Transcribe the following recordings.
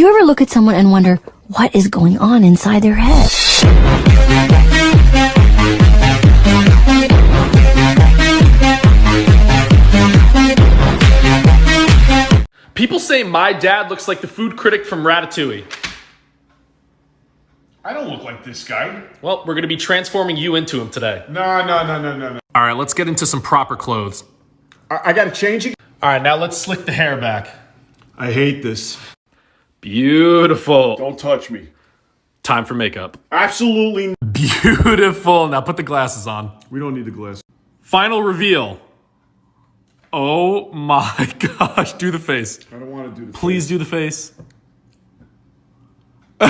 you ever look at someone and wonder what is going on inside their head? People say my dad looks like the food critic from Ratatouille. I don't look like this guy. Well, we're gonna be transforming you into him today. No. All right, let's get into some proper clothes. I gotta change it. All right, now let's slick the hair back. I hate this. Beautiful. Don't touch me. Time for makeup. Absolutely. Beautiful. Now put the glasses on. We don't need the glass. Final reveal. Oh my gosh, do the face. I don't want to do the Please do the face. Are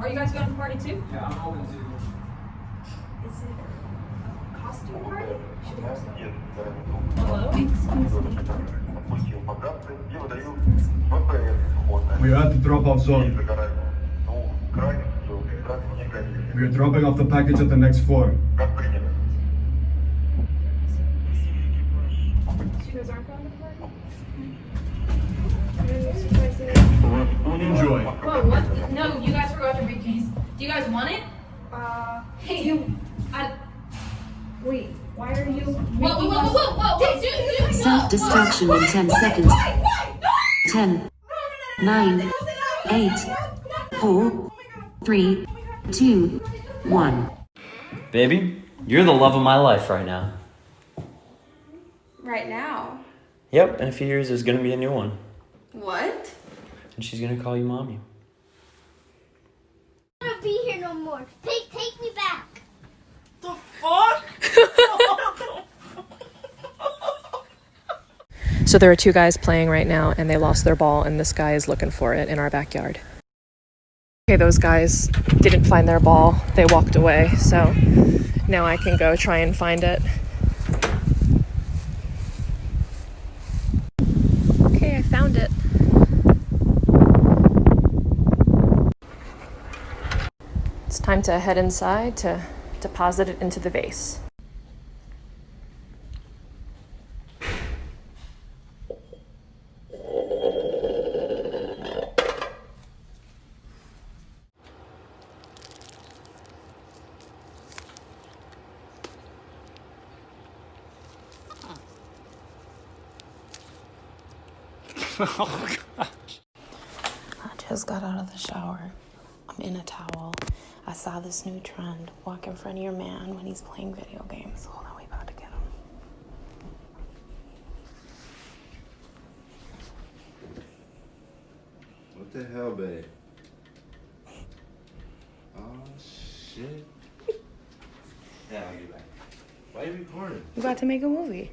you guys going to party too? Yeah, I'm hoping to. Is it a costume party? Hello? Excuse me. We are at the drop-off zone. We are dropping off the package at the next floor. You guys aren't going to party? Enjoy. Whoa, what? No, you guys forgot your briefcase. Do you guys want it? Hey, wait, why are you... Whoa, Self-destruction in 10 seconds. 10, 9, 8, 4, 3, 2, 1. Baby, you're the love of my life right now. Right now? Yep, in a few years there's gonna be a new one. What? And she's gonna call you mommy. I don't want to be here no more. Take me back. The fuck? So there are two guys playing right now and they lost their ball and this guy is looking for it in our backyard. Okay, those guys didn't find their ball. They walked away. So now I can go try and find it. Okay, I found it. It's time to head inside to deposit it into the vase. Oh, gosh. I just got out of the shower. I'm in a towel. I saw this new trend. Walk in front of your man when he's playing video games. Hold on, we about to get him. What the hell, babe? Oh, shit. Yeah, I'll get back. Why are you recording? We about to make a movie.